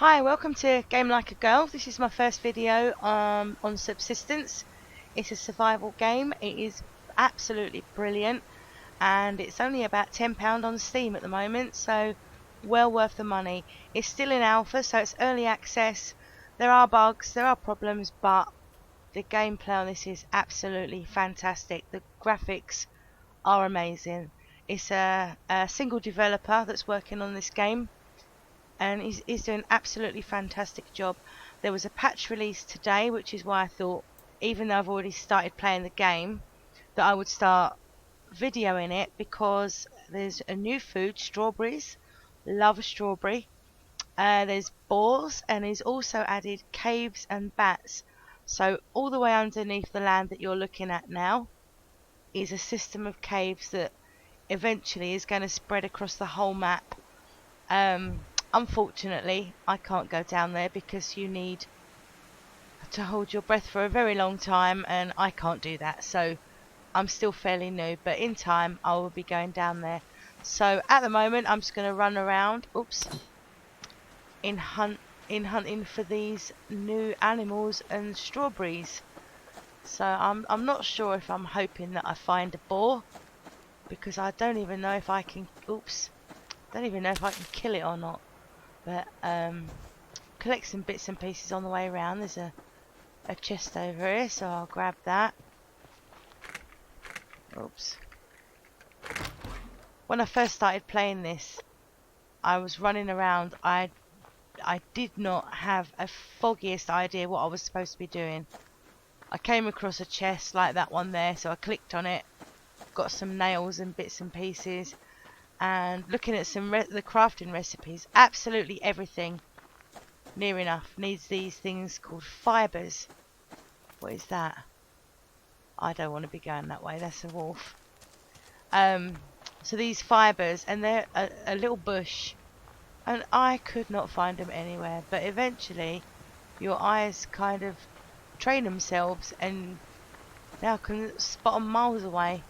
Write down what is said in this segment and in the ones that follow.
Hi, welcome to Game Like a Girl. This is my first video on Subsistence. It's a survival game. It is absolutely brilliant and it's only about £10 on Steam at the moment, so well worth the money. It's still in alpha, so it's early access. There are bugs, there are problems, but the gameplay on this is absolutely fantastic. The graphics are amazing. It's a single developer that's working on this game, and he's doing an absolutely fantastic job. There was a patch release today, which is why I thought, even though I've already started playing the game, that I would start videoing it, because there's a new food, strawberries. Love a strawberry. There's boars, and he's also added caves and bats. So all the way underneath the land that you're looking at now is a system of caves that eventually is going to spread across the whole map. Unfortunately, I can't go down there because you need to hold your breath for a very long time, and I can't do that. So I'm still fairly new, but in time I will be going down there. So at the moment I'm just going to run around, in hunting for these new animals and strawberries. So I'm not sure if I'm hoping that I find a boar, because I don't even know if I can kill it or not. But collect some bits and pieces on the way around. There's a chest over here, so I'll grab that. Oops. When I first started playing this, I was running around. I did not have a foggiest idea what I was supposed to be doing. I came across a chest like that one there, so I clicked on it, got some nails and bits and pieces, and looking at the crafting recipes, absolutely everything near enough needs these things called fibers. What is that? I don't want to be going that way, that's a wolf. So these fibers, and they're a little bush, and I could not find them anywhere, but eventually your eyes kind of train themselves and now can spot them miles away,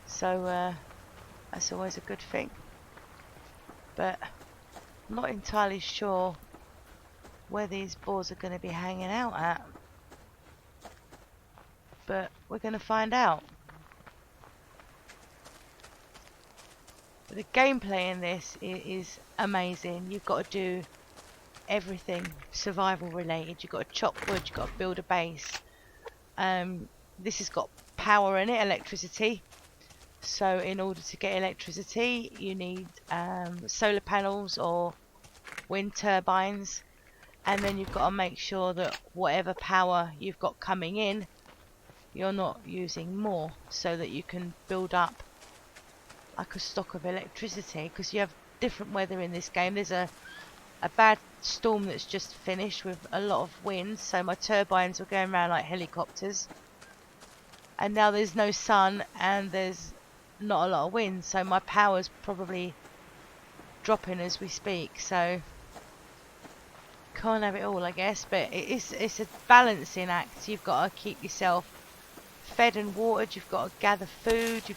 so that's always a good thing. But I'm not entirely sure where these boars are going to be hanging out at, but we're going to find out. The gameplay in this is amazing. You've got to do everything survival related. You've got to chop wood, you've got to build a base. This has got power in it, electricity. So in order to get electricity you need solar panels or wind turbines, and then you've got to make sure that whatever power you've got coming in, you're not using more, so that you can build up like a stock of electricity, because you have different weather in this game. There's a bad storm that's just finished with a lot of wind, so my turbines were going around like helicopters, and now there's no sun and there's not a lot of wind, so my power's probably dropping as we speak. So can't have it all, I guess, but it's a balancing act. You've got to keep yourself fed and watered, you've got to gather food, you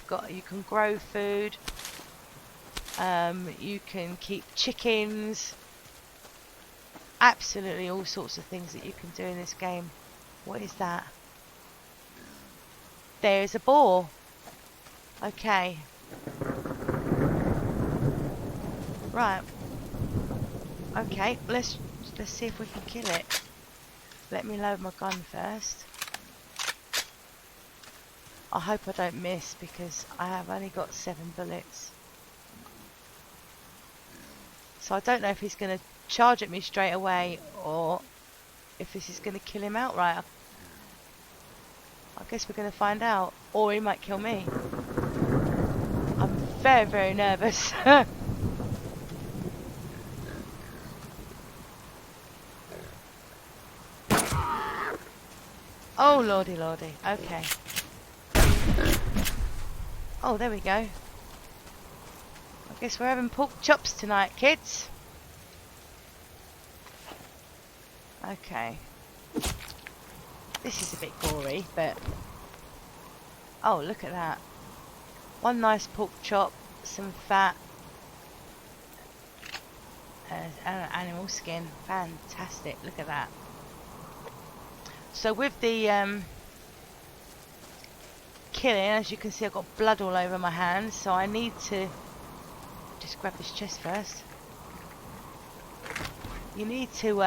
can grow food, you can keep chickens, absolutely all sorts of things that you can do in this game. What is that? There's a boar. Okay. Right. Okay, let's see if we can kill it. Let me load my gun first. I hope I don't miss, because I have only got 7 bullets. So I don't know if he's going to charge at me straight away, or if this is going to kill him outright. I guess we're going to find out. Or he might kill me. I'm very, very nervous. Oh lordy lordy. Okay. Oh, there we go. I guess we're having pork chops tonight, kids. Okay. This is a bit gory, but... oh, look at that. One nice pork chop, some fat, animal skin. Fantastic. Look at that. So with the killing, as you can see, I've got blood all over my hands, so I need to just grab this chest first. You need to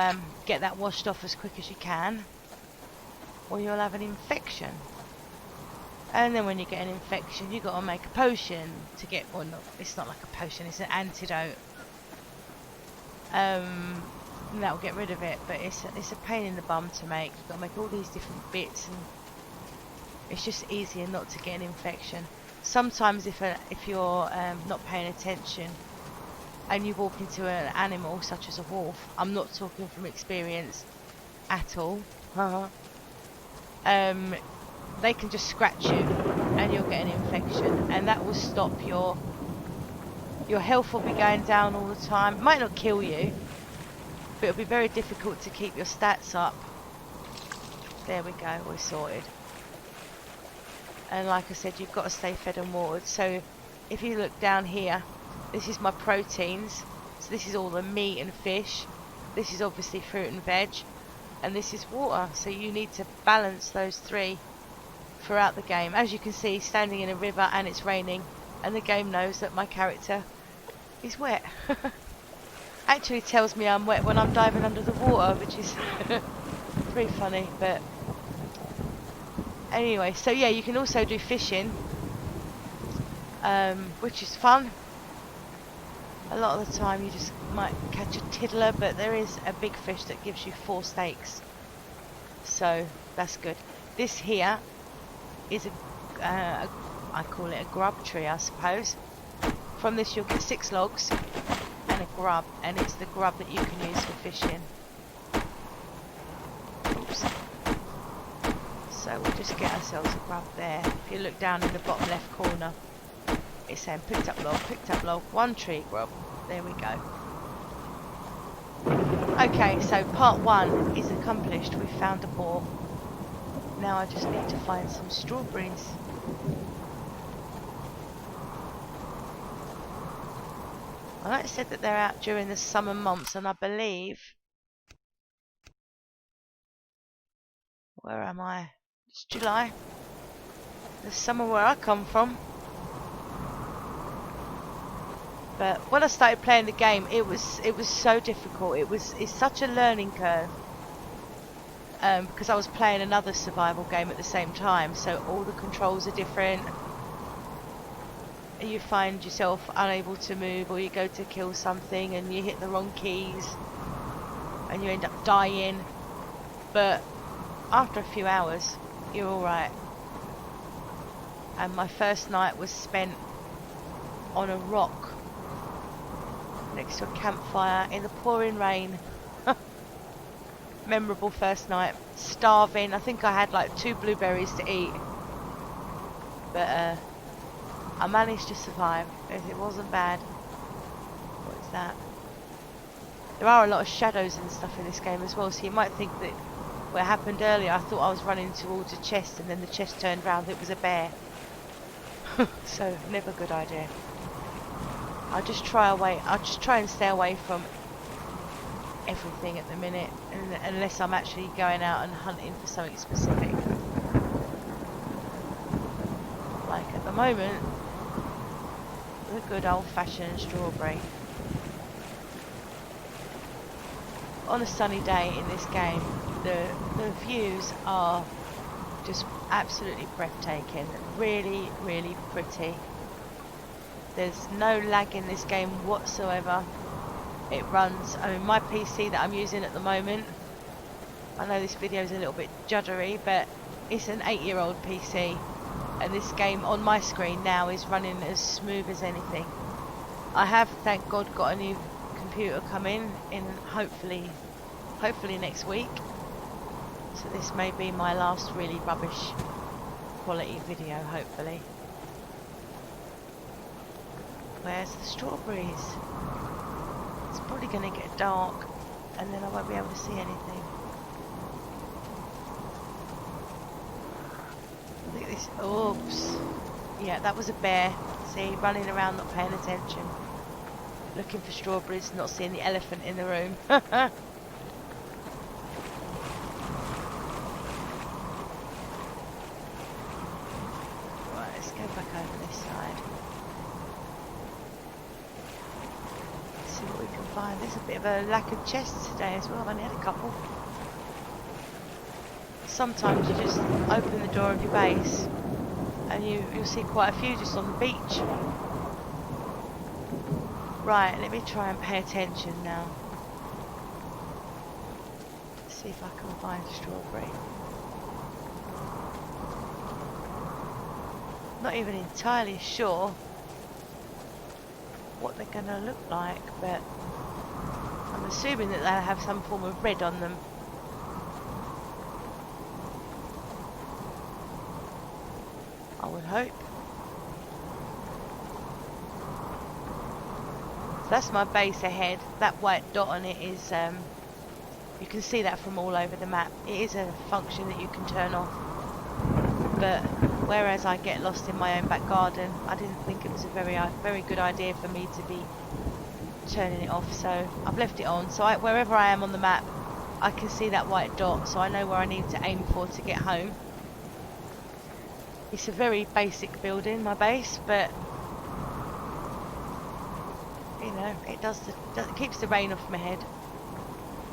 get that washed off as quick as you can, or you'll have an infection. And then when you get an infection, you've got to make a potion to get, well, no, it's not like a potion, it's an antidote. And that will get rid of it, but it's a pain in the bum to make. You've got to make all these different bits, and it's just easier not to get an infection. Sometimes if you're not paying attention and you walk into an animal such as a wolf, I'm not talking from experience at all, they can just scratch you and you'll get an infection, and that will stop your health will be going down all the time. It might not kill you, but it'll be very difficult to keep your stats up. There we go, we're sorted. And like I said, you've got to stay fed and watered. So if you look down here, this is my proteins. So this is all the meat and fish. This is obviously fruit and veg. And this is water. So you need to balance those three throughout the game. As you can see, standing in a river and it's raining, and the game knows that my character is wet. Actually tells me I'm wet when I'm diving under the water, which is pretty funny. But anyway, so yeah, you can also do fishing, which is fun. A lot of the time you just might catch a tiddler, but there is a big fish that gives you 4 steaks, so that's good. This here is I call it a grub tree, I suppose. From this you'll get 6 logs and a grub, and it's the grub that you can use for fishing. Oops. So we'll just get ourselves a grub there. If you look down in the bottom left corner, it's saying picked up log, 1 tree grub. There we go. Okay, so part 1 is accomplished. We found a boar. Now I just need to find some strawberries. I know it said that they're out during the summer months, and I believe... Where am I? It's July. The summer where I come from. But when I started playing the game, it was so difficult. It's such a learning curve. Because I was playing another survival game at the same time, so all the controls are different. You find yourself unable to move, or you go to kill something and you hit the wrong keys and you end up dying. But after a few hours, you're alright. And my first night was spent on a rock next to a campfire in the pouring rain. Memorable first night. Starving. I think I had like 2 blueberries to eat, but I managed to survive. It wasn't bad. What is that? There are a lot of shadows and stuff in this game as well, so you might think that what happened earlier, I thought I was running towards a chest and then the chest turned round, it was a bear. So never a good idea. I'll just try and stay away from everything at the minute, unless I'm actually going out and hunting for something specific. Like at the moment, the good old-fashioned strawberry. On a sunny day in this game, the views are just absolutely breathtaking. Really, really pretty. There's no lag in this game whatsoever. It runs, I mean, my PC that I'm using at the moment, I know this video is a little bit juddery, but it's an 8-year-old PC, and this game on my screen now is running as smooth as anything. I have, thank God, got a new computer coming in hopefully next week, so this may be my last really rubbish quality video, hopefully. Where's the strawberries? It's probably going to get dark and then I won't be able to see anything. Look at this. Oops. Yeah, that was a bear. See, running around not paying attention. looking for strawberries, not seeing the elephant in the room. Right, let's go back over this side. Let's see what we can find. There's a bit of a lack of chests today as well. I've only had a couple. Sometimes you just open the door of your base and you'll see quite a few just on the beach. Right, let me try and pay attention now. See if I can find a strawberry. Not even entirely sure what they're going to look like, but I'm assuming that they'll have some form of red on them. I would hope. So that's my base ahead. That white dot on it is, you can see that from all over the map. It is a function that you can turn off. But whereas I get lost in my own back garden, I didn't think it was a very good idea for me to be turning it off. So I've left it on. So wherever I am on the map, I can see that white dot, so I know where I need to aim for to get home. It's a very basic building, my base, but you know, it keeps the rain off my head,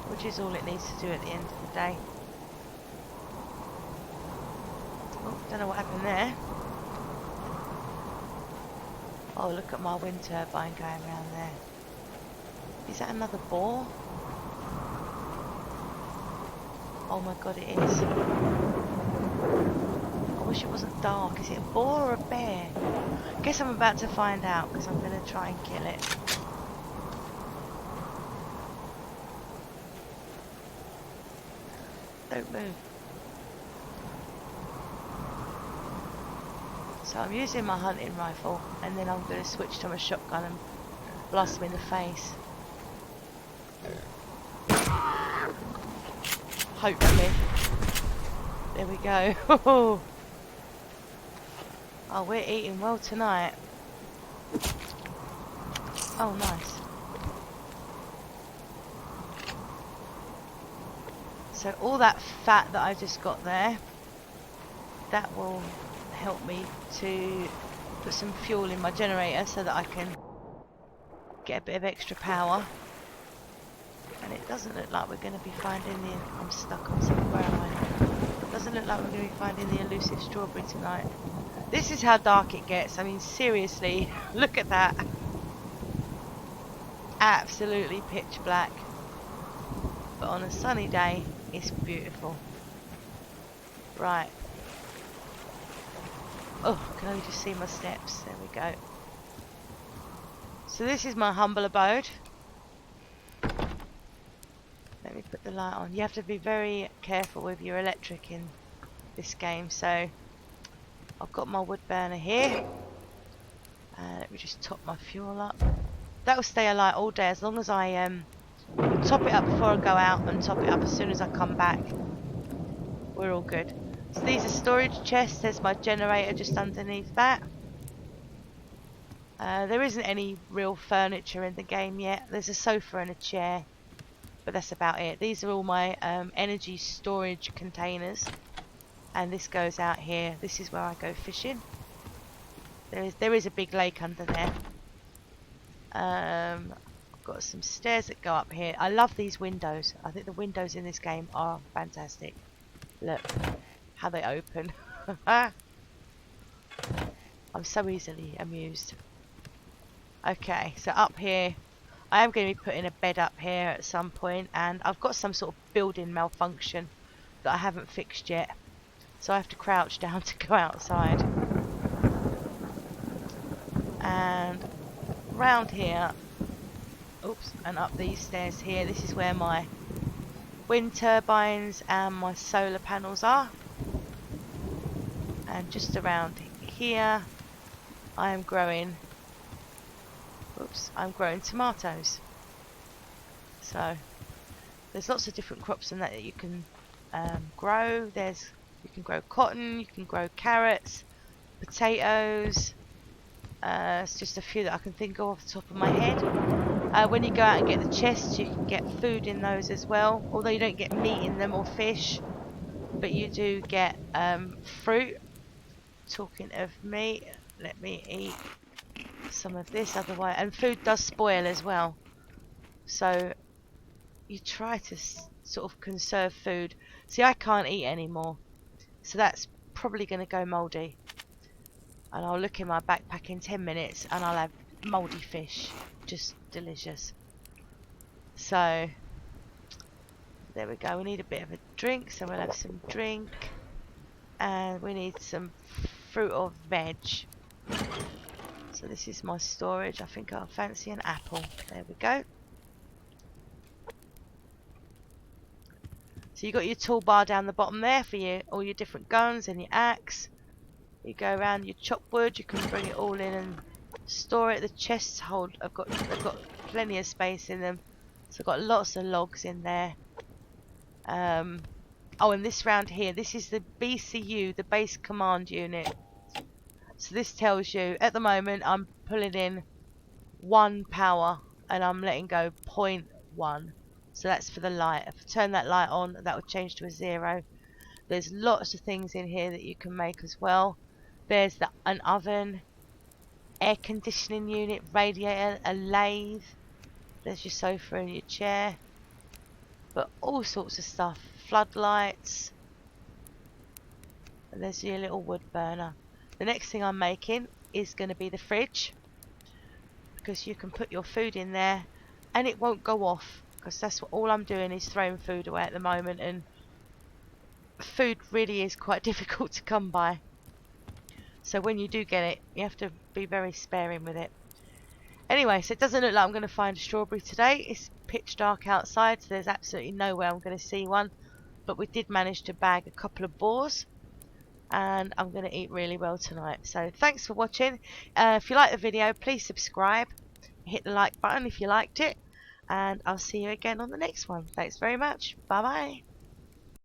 which is all it needs to do at the end of the day. Oh, don't know what happened there. Oh, look at my wind turbine going around there. Is that another boar? Oh my god, it is. I wish it wasn't dark. Is it a boar or a bear? Guess I'm about to find out, because I'm going to try and kill it. Don't move. So I'm using my hunting rifle, and then I'm going to switch to my shotgun and blast him in the face. Hopefully. There we go. Oh, we're eating well tonight. Oh, nice. So all that fat that I just got there, that will help me to put some fuel in my generator so that I can get a bit of extra power. And it doesn't look like we're going to be finding the... I'm stuck on something. Where am I? It doesn't look like we're going to be finding the elusive strawberry tonight. This is how dark it gets. I mean, seriously, look at that. Absolutely pitch black. But on a sunny day, it's beautiful. Right. Oh, can only just see my steps. There we go. So this is my humble abode. Let me put the light on. You have to be very careful with your electric in this game. So I've got my wood burner here. Let me just top my fuel up. That will stay alight all day as long as I top it up before I go out and top it up as soon as I come back. We're all good. So these are storage chests. There's my generator just underneath that. There isn't any real furniture in the game yet. There's a sofa and a chair, but that's about it. These are all my energy storage containers, and this goes out here. This is where I go fishing. There is a big lake under there. I've got some stairs that go up here. I love these windows. I think the windows in this game are fantastic. Look how they open. I'm so easily amused. Okay, so up here, I am going to be putting a bed up here at some point, and I've got some sort of building malfunction that I haven't fixed yet, so I have to crouch down to go outside. And round here, oops, and up these stairs here, this is where my wind turbines and my solar panels are. And just around here, I am growing, oops, I'm growing tomatoes. So there's lots of different crops in that you can grow. You can grow cotton, you can grow carrots, potatoes. It's just a few that I can think of off the top of my head. When you go out and get the chests, you can get food in those as well. Although you don't get meat in them or fish, but you do get fruit. Talking of meat, let me eat some of this, otherwise, and food does spoil as well. So you try to sort of conserve food. See, I can't eat anymore, so that's probably going to go mouldy. And I'll look in my backpack in 10 minutes and I'll have mouldy fish. Just delicious. So there we go. We need a bit of a drink, so we'll have some drink. And we need some fruit or veg. So this is my storage. I think I'll fancy an apple. There we go. So you got your toolbar down the bottom there for all your different guns and your axe. You go around, you chop wood, you can bring it all in and store it. The chests they've got plenty of space in them. So I've got lots of logs in there. Oh, and this round here, this is the BCU, the base command unit. So this tells you, at the moment, I'm pulling in 1 power and I'm letting go 0.1. So that's for the light. If I turn that light on, that will change to a 0. There's lots of things in here that you can make as well. There's an oven, air conditioning unit, radiator, a lathe. There's your sofa and your chair. But all sorts of stuff. Floodlights. And there's your little wood burner. The next thing I'm making is going to be the fridge, because you can put your food in there and it won't go off, because that's what all I'm doing is throwing food away at the moment, and food really is quite difficult to come by. So when you do get it, you have to be very sparing with it. Anyway, so it doesn't look like I'm going to find a strawberry today. It's pitch dark outside, so there's absolutely no way I'm going to see one. But we did manage to bag a couple of boars, and I'm going to eat really well tonight. So thanks for watching. If you like the video, please subscribe. Hit the like button if you liked it. And I'll see you again on the next one. Thanks very much. Bye bye.